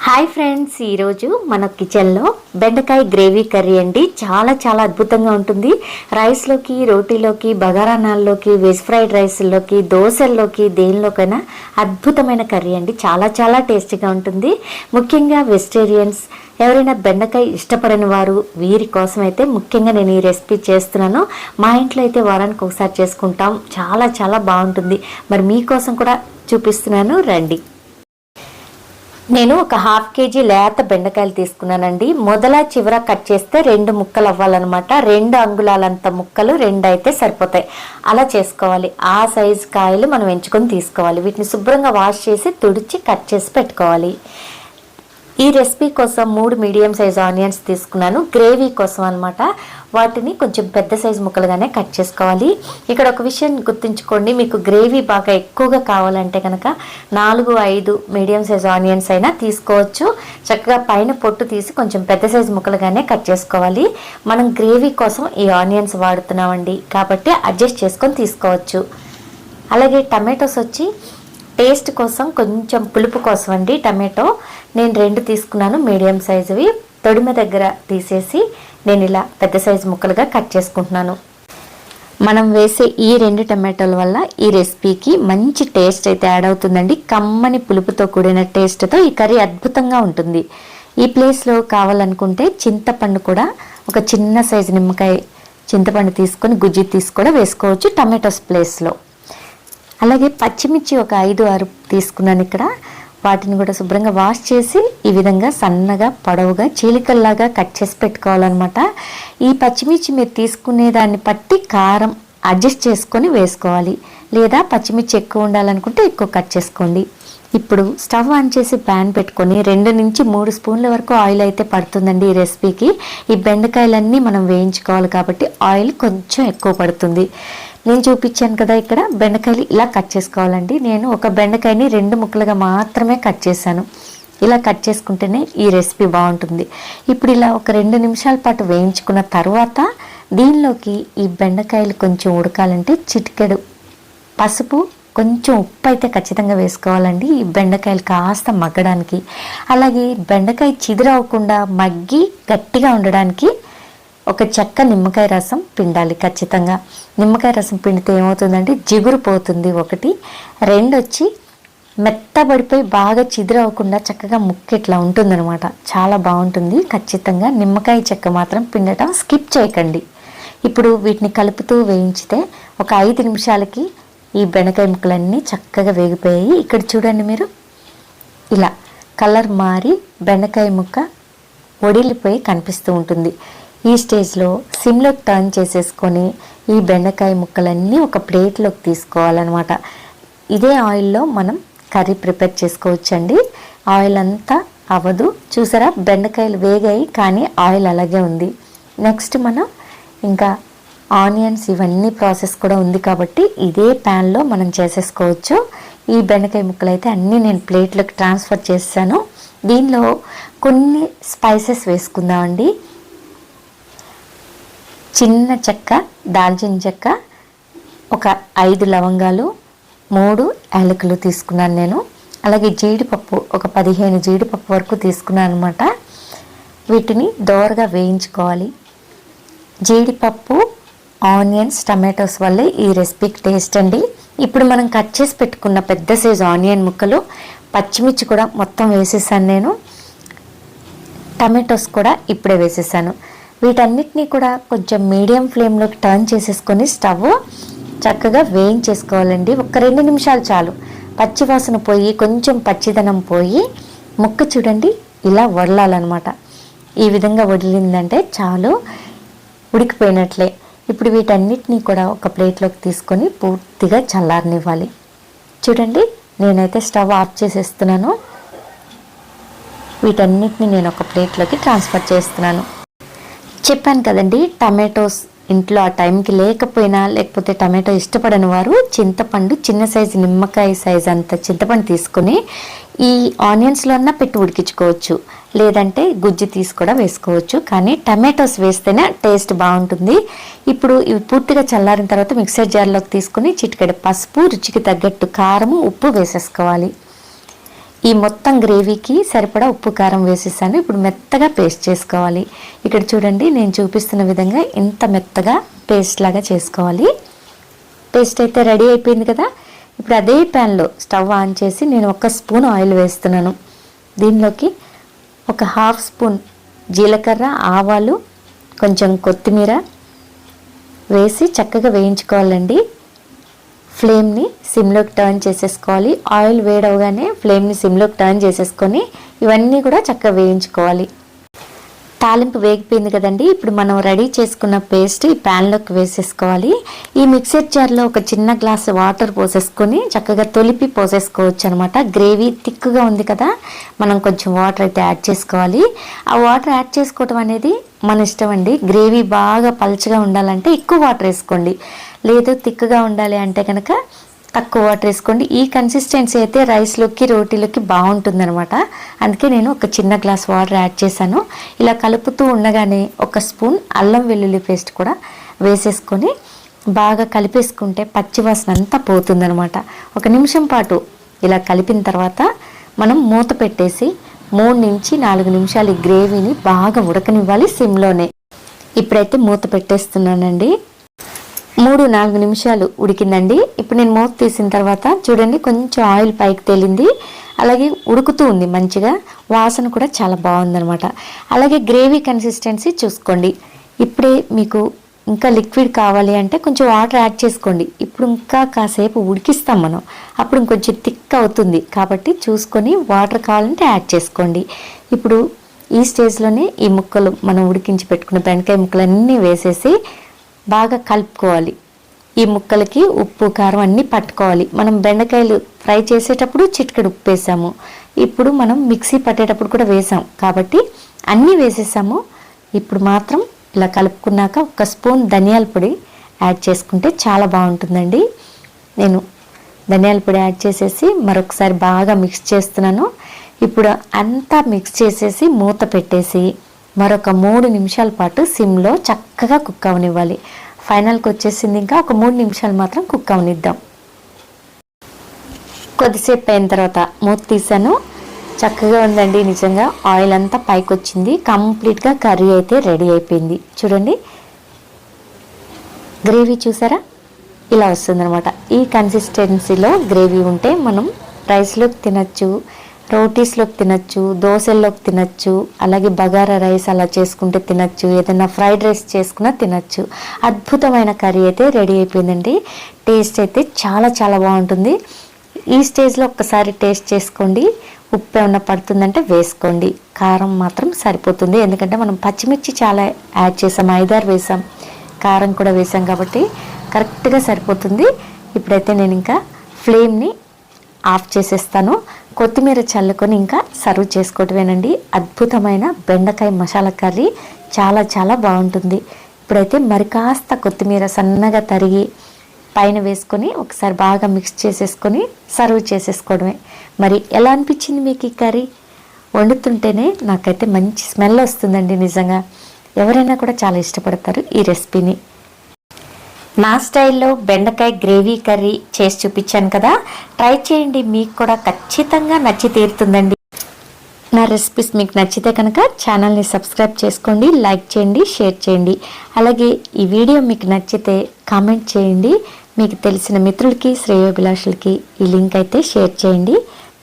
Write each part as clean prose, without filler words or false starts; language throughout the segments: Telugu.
హాయ్ ఫ్రెండ్స్, ఈరోజు మన కిచెన్లో బెండకాయ గ్రేవీ కర్రీ అండి. చాలా అద్భుతంగా ఉంటుంది. రైస్లోకి, రోటీలోకి, బగారానాల్లోకి, వెజ్ ఫ్రైడ్ రైస్లోకి, దోశల్లోకి, దేనిలోకైనా అద్భుతమైన కర్రీ అండి. చాలా టేస్టీగా ఉంటుంది. ముఖ్యంగా వెజిటేరియన్స్ ఎవరైనా బెండకాయ ఇష్టపడని వారు వీరి కోసం అయితే ముఖ్యంగా నేను ఈ రెసిపీ చేస్తున్నాను. మా ఇంట్లో అయితే వారానికి ఒకసారి చేసుకుంటాం. చాలా బాగుంటుంది. మరి మీకోసం కూడా చూపిస్తున్నాను, రండి. నేను ఒక ½ కేజీ లేత బెండకాయలు తీసుకున్నానండి. మొదల చివర కట్ చేస్తే 2 ముక్కలు అవ్వాలన్నమాట. 2 అంగుళాలంత ముక్కలు 2 అయితే సరిపోతాయి. అలా చేసుకోవాలి. ఆ సైజు కాయలు మనం ఎంచుకొని తీసుకోవాలి. వీటిని శుభ్రంగా వాష్ చేసి తుడిచి కట్ చేసి పెట్టుకోవాలి. ఈ రెసిపీ కోసం 3 మీడియం సైజు ఆనియన్స్ తీసుకున్నాను. గ్రేవీ కోసం అనమాట. వాటిని కొంచెం పెద్ద సైజు ముక్కలుగానే కట్ చేసుకోవాలి. ఇక్కడ ఒక విషయం గుర్తుంచుకోండి, మీకు గ్రేవీ బాగా ఎక్కువగా కావాలంటే కనుక 4-5 మీడియం సైజు ఆనియన్స్ అయినా తీసుకోవచ్చు. చక్కగా పైన పొట్టు తీసి కొంచెం పెద్ద సైజు ముక్కలుగానే కట్ చేసుకోవాలి. మనం గ్రేవీ కోసం ఈ ఆనియన్స్ వాడుతున్నామండి, కాబట్టి అడ్జస్ట్ చేసుకొని తీసుకోవచ్చు. అలాగే టమాటోస్ వచ్చి టేస్ట్ కోసం, కొంచెం పులుపు కోసం అండి. టమాటో నేను 2 తీసుకున్నాను, మీడియం సైజువి. తొడిమ దగ్గర తీసేసి నేను ఇలా పెద్ద సైజు ముక్కలుగా కట్ చేసుకుంటున్నాను. మనం వేసే ఈ 2 టమాటోల వల్ల ఈ రెసిపీకి మంచి టేస్ట్ అయితే యాడ్ అవుతుందండి. కమ్మని పులుపుతో కూడిన టేస్ట్తో ఈ కర్రీ అద్భుతంగా ఉంటుంది. ఈ ప్లేస్లో కావాలనుకుంటే చింతపండు కూడా, ఒక చిన్న సైజు నిమ్మకాయ చింతపండు తీసుకొని గుజ్జు తీసి కూడా వేసుకోవచ్చు టమాటోస్ ప్లేస్లో. అలాగే పచ్చిమిర్చి ఒక 5-6 తీసుకున్నాను ఇక్కడ. వాటిని కూడా శుభ్రంగా వాష్ చేసి ఈ విధంగా సన్నగా పొడవుగా చీలికల్లాగా కట్ చేసి పెట్టుకోవాలన్నమాట. ఈ పచ్చిమిర్చి మీరు తీసుకునే దాన్ని బట్టి కారం అడ్జస్ట్ చేసుకొని వేసుకోవాలి. లేదా పచ్చిమిర్చి ఎక్కువ ఉండాలనుకుంటే ఎక్కువ కట్ చేసుకోండి. ఇప్పుడు స్టవ్ ఆన్ చేసి ప్యాన్ పెట్టుకొని 2 నుంచి 3 స్పూన్ల వరకు ఆయిల్ అయితే పడుతుందండి ఈ రెసిపీకి. ఈ బెండకాయలన్నీ మనం వేయించుకోవాలి కాబట్టి ఆయిల్ కొంచెం ఎక్కువ పడుతుంది. నేను చూపించాను కదా, ఇక్కడ బెండకాయలు ఇలా కట్ చేసుకోవాలండి. నేను ఒక బెండకాయని 2 ముక్కలుగా మాత్రమే కట్ చేశాను. ఇలా కట్ చేసుకుంటేనే ఈ రెసిపీ బాగుంటుంది. ఇప్పుడు ఇలా ఒక 2 నిమిషాల పాటు వేయించుకున్న తర్వాత దీనిలోకి ఈ బెండకాయలు కొంచెం ఉడకాలంటే చిటికెడు పసుపు, కొంచెం ఉప్పు అయితే ఖచ్చితంగా వేసుకోవాలండి, ఈ బెండకాయలు కాస్త మగ్గడానికి. అలాగే బెండకాయ చిదురవకుండా మగ్గి గట్టిగా ఉండడానికి ఒక చెక్క నిమ్మకాయ రసం పిండాలి ఖచ్చితంగా. నిమ్మకాయ రసం పిండితే ఏమవుతుందంటే జిగురు పోతుంది ఒకటి. 2 వచ్చి మెత్తబడిపోయి బాగా చిదురవకుండా చక్కగా ముక్క ఇట్లా ఉంటుందన్నమాట. చాలా బాగుంటుంది. ఖచ్చితంగా నిమ్మకాయ చెక్క మాత్రం పిండటం స్కిప్ చేయకండి. ఇప్పుడు వీటిని కలుపుతూ వేయించితే ఒక 5 నిమిషాలకి ఈ బెండకాయ ముక్కలన్నీ చక్కగా వేగిపోయాయి. ఇక్కడ చూడండి మీరు, ఇలా కలర్ మారి బెండకాయ ముక్క ఒడిలిపోయి కనిపిస్తూ ఉంటుంది. ఈ స్టేజ్లో సిమ్లోకి టర్న్ చేసేసుకొని ఈ బెండకాయ ముక్కలన్నీ ఒక ప్లేట్లోకి తీసుకోవాలన్నమాట. ఇదే ఆయిల్లో మనం కర్రీ ప్రిపేర్ చేసుకోవచ్చండి. ఆయిల్ అంతా అవ్వదు. చూసారా, బెండకాయలు వేగాయి కానీ ఆయిల్ అలాగే ఉంది. నెక్స్ట్ మనం ఇంకా ఆనియన్స్ ఇవన్నీ ప్రాసెస్ కూడా ఉంది కాబట్టి ఇదే ప్యాన్లో మనం చేసేసుకోవచ్చు. ఈ బెండకాయ ముక్కలు అయితే అన్నీ నేను ప్లేట్లోకి ట్రాన్స్ఫర్ చేస్తాను. దీనిలో కొన్ని స్పైసెస్ వేసుకుందామండి. చిన్న చెక్క, దాల్చిన చెక్క, ఒక 5 లవంగాలు, 3 యాలకులు తీసుకున్నాను నేను. అలాగే జీడిపప్పు ఒక 15 జీడిపప్పు వరకు తీసుకున్నాను అనమాట. వీటిని దోరగా వేయించుకోవాలి. జీడిపప్పు, ఆనియన్స్, టమాటోస్ వల్లే ఈ రెసిపీకి టేస్ట్ అండి. ఇప్పుడు మనం కట్ చేసి పెట్టుకున్న పెద్ద సైజు ఆనియన్ ముక్కలు, పచ్చిమిర్చి కూడా మొత్తం వేసేసాను నేను. టమాటోస్ కూడా ఇప్పుడే వేసేసాను. వీటన్నిటినీ కూడా కొంచెం మీడియం ఫ్లేమ్లోకి టర్న్ చేసేసుకొని స్టవ్ చక్కగా వేయించేసుకోవాలండి. ఒక 2 నిమిషాలు చాలు. పచ్చి వాసన పోయి కొంచెం పచ్చిదనం పోయి ముక్క చూడండి ఇలా వడలాలన్నమాట. ఈ విధంగా వదిలిందంటే చాలు, ఉడికిపోయినట్లే. ఇప్పుడు వీటన్నిటినీ కూడా ఒక ప్లేట్లోకి తీసుకొని పూర్తిగా చల్లారనివ్వాలి. చూడండి, నేనైతే స్టవ్ ఆఫ్ చేసేస్తున్నాను. వీటన్నిటిని నేను ఒక ప్లేట్లోకి ట్రాన్స్ఫర్ చేస్తున్నాను. చెప్పాను కదండి, టమాటోస్ ఇంట్లో ఆ టైంకి లేకపోయినా, లేకపోతే టమాటో ఇష్టపడని వారు చింతపండు, చిన్న సైజు నిమ్మకాయ సైజు అంత చింతపండు తీసుకొని ఈ ఆనియన్స్లో అన్నా పెట్టి ఉడికించుకోవచ్చు. లేదంటే గుజ్జు తీసి కూడా వేసుకోవచ్చు. కానీ టమాటోస్ వేస్తేనే టేస్ట్ బాగుంటుంది. ఇప్పుడు ఇవి పూర్తిగా చల్లారిన తర్వాత మిక్సర్ జార్లోకి తీసుకొని చిటికెడు పసుపు, రుచికి తగ్గట్టు కారము, ఉప్పు వేసేసుకోవాలి. ఈ మొత్తం గ్రేవీకి సరిపడా ఉప్పు కారం వేసేసాను. ఇప్పుడు మెత్తగా పేస్ట్ చేసుకోవాలి. ఇక్కడ చూడండి, నేను చూపిస్తున్న విధంగా ఇంత మెత్తగా పేస్ట్ లాగా చేసుకోవాలి. పేస్ట్ అయితే రెడీ అయిపోయింది కదా. ఇప్పుడు అదే ప్యాన్లో స్టవ్ ఆన్ చేసి నేను 1 స్పూన్ ఆయిల్ వేస్తున్నాను. దీనిలోకి 1/2 స్పూన్ జీలకర్ర, ఆవాలు, కొంచెం కొత్తిమీర వేసి చక్కగా వేయించుకోవాలండి. ఫ్లేమ్ని సిమ్లోకి టర్న్ చేసేసుకోవాలి. ఆయిల్ వేడవగానే ఫ్లేమ్ని సిమ్లోకి టర్న్ చేసేసుకొని ఇవన్నీ కూడా చక్కగా వేయించుకోవాలి. తాలింపు వేగిపోయింది కదండి. ఇప్పుడు మనం రెడీ చేసుకున్న పేస్ట్ ఈ ప్యాన్లోకి వేసేసుకోవాలి. ఈ మిక్సర్ జార్లో ఒక చిన్న గ్లాస్ వాటర్ పోసేసుకొని చక్కగా తొలిపి పోసేసుకోవచ్చు అనమాట. గ్రేవీ థిక్గా ఉంది కదా, మనం కొంచెం వాటర్ అయితే యాడ్ చేసుకోవాలి. ఆ వాటర్ యాడ్ చేసుకోవటం అనేది మన ఇష్టం అండి. గ్రేవీ బాగా పల్చగా ఉండాలంటే ఎక్కువ వాటర్ వేసుకోండి, లేదు థిక్గా ఉండాలి అంటే కనుక తక్కువ వాటర్ వేసుకోండి. ఈ కన్సిస్టెన్సీ అయితే రైస్లోకి రోటీలోకి బాగుంటుంది అనమాట. అందుకే నేను ఒక చిన్న గ్లాస్ వాటర్ యాడ్ చేశాను. ఇలా కలుపుతూ ఉండగానే 1 స్పూన్ అల్లం వెల్లుల్లి పేస్ట్ కూడా వేసేసుకొని బాగా కలిపేసుకుంటే పచ్చివాసన అంతా పోతుందనమాట. 1 నిమిషం పాటు ఇలా కలిపిన తర్వాత మనం మూత పెట్టేసి 3 నుంచి 4 నిమిషాలు ఈ గ్రేవీని బాగా ఉడకనివ్వాలి సిమ్లోనే. ఇప్పుడైతే మూత పెట్టేస్తున్నానండి. 3-4 నిమిషాలు ఉడికిందండి. ఇప్పుడు నేను మూత తీసిన తర్వాత చూడండి, కొంచెం ఆయిల్ పైకి తేలింది. అలాగే ఉడుకుతూ ఉంది మంచిగా, వాసన కూడా చాలా బాగుందనమాట. అలాగే గ్రేవీ కన్సిస్టెన్సీ చూసుకోండి. ఇప్పుడే మీకు ఇంకా లిక్విడ్ కావాలి అంటే కొంచెం వాటర్ యాడ్ చేసుకోండి. ఇప్పుడు ఇంకా కాసేపు ఉడికిస్తాం మనం, అప్పుడు ఇంకొంచెం థిక్ అవుతుంది కాబట్టి చూసుకొని వాటర్ కావాలంటే యాడ్ చేసుకోండి. ఇప్పుడు ఈ స్టేజ్లోనే ఈ ముక్కలు మనం ఉడికించి పెట్టుకున్న బెండకాయ ముక్కలన్నీ వేసేసి బాగా కలుపుకోవాలి. ఈ ముక్కలకి ఉప్పు కారం అన్నీ పట్టుకోవాలి. మనం బెండకాయలు ఫ్రై చేసేటప్పుడు చిటికెడు ఉప్పు వేసాము, ఇప్పుడు మనం మిక్సీ పట్టేటప్పుడు కూడా వేసాం కాబట్టి అన్నీ వేసేసాము. ఇప్పుడు మాత్రం ఇలా కలుపుకున్నాక 1 స్పూన్ ధనియాల పొడి యాడ్ చేసుకుంటే చాలా బాగుంటుందండి. నేను ధనియాల పొడి యాడ్ చేసేసి మరొకసారి బాగా మిక్స్ చేస్తున్నాను. ఇప్పుడు అంతా మిక్స్ చేసేసి మూత పెట్టేసి మరొక 3 నిమిషాల పాటు సిమ్లో చక్కగా కుక్ అవనివ్వాలి. ఫైనల్కి వచ్చేసింది, ఇంకా ఒక 3 నిమిషాలు మాత్రం కుక్ అవనిద్దాం. కొద్దిసేపు అయిన తర్వాత మూత తీసాను. చక్కగా ఉందండి, నిజంగా ఆయిల్ అంతా పైకి వచ్చింది. కంప్లీట్గా కర్రీ అయితే రెడీ అయిపోయింది. చూడండి, గ్రేవీ చూసారా ఇలా వస్తుందన్నమాట. ఈ కన్సిస్టెన్సీలో గ్రేవీ ఉంటే మనం రైస్లోకి తినచ్చు, రోటీస్లోకి తినచ్చు, దోశల్లోకి తినచ్చు, అలాగే బగారా రైస్ అలా చేసుకుంటే తినచ్చు, ఏదైనా ఫ్రైడ్ రైస్ చేసుకున్నా తినచ్చు. అద్భుతమైన కర్రీ అయితే రెడీ అయిపోయిందండి. టేస్ట్ అయితే చాలా చాలా బాగుంటుంది. ఈ స్టేజ్లో ఒక్కసారి టేస్ట్ చేసుకోండి. ఉప్పు ఏమన్నా పడుతుందంటే వేసుకోండి. కారం మాత్రం సరిపోతుంది, ఎందుకంటే మనం పచ్చిమిర్చి చాలా యాడ్ చేసాం, 5-6 వేసాం, కారం కూడా వేసాం కాబట్టి కరెక్ట్గా సరిపోతుంది. ఇప్పుడైతే నేను ఇంకా ఫ్లేమ్ని ఆఫ్ చేసేస్తాను. కొత్తిమీర చల్లుకొని ఇంకా సర్వ్ చేసుకోవటమేనండి. అద్భుతమైన బెండకాయ మసాలా కర్రీ చాలా చాలా బాగుంటుంది. ఇప్పుడైతే మరి కాస్త కొత్తిమీర సన్నగా తరిగి పైన వేసుకొని ఒకసారి బాగా మిక్స్ చేసేసుకొని సర్వ్ చేసేసుకోవడమే. మరి ఎలా అనిపించింది మీకు ఈ కర్రీ? వండుతుంటేనే నాకైతే మంచి స్మెల్ వస్తుందండి. నిజంగా ఎవరైనా కూడా చాలా ఇష్టపడతారు ఈ రెసిపీని. నా స్టైల్లో బెండకాయ గ్రేవీ కర్రీ చేసి చూపించాను కదా, ట్రై చేయండి, మీకు కూడా ఖచ్చితంగా నచ్చి తీరుతుందండి. నా రెసిపీస్ మీకు నచ్చితే కనుక ఛానల్ని సబ్స్క్రైబ్ చేసుకోండి, లైక్ చేయండి, షేర్ చేయండి. అలాగే ఈ వీడియో మీకు నచ్చితే కామెంట్ చేయండి. మీకు తెలిసిన మిత్రులకి, శ్రేయోభిలాషులకి ఈ లింక్ అయితే షేర్ చేయండి.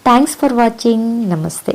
Thanks for watching. నమస్తే.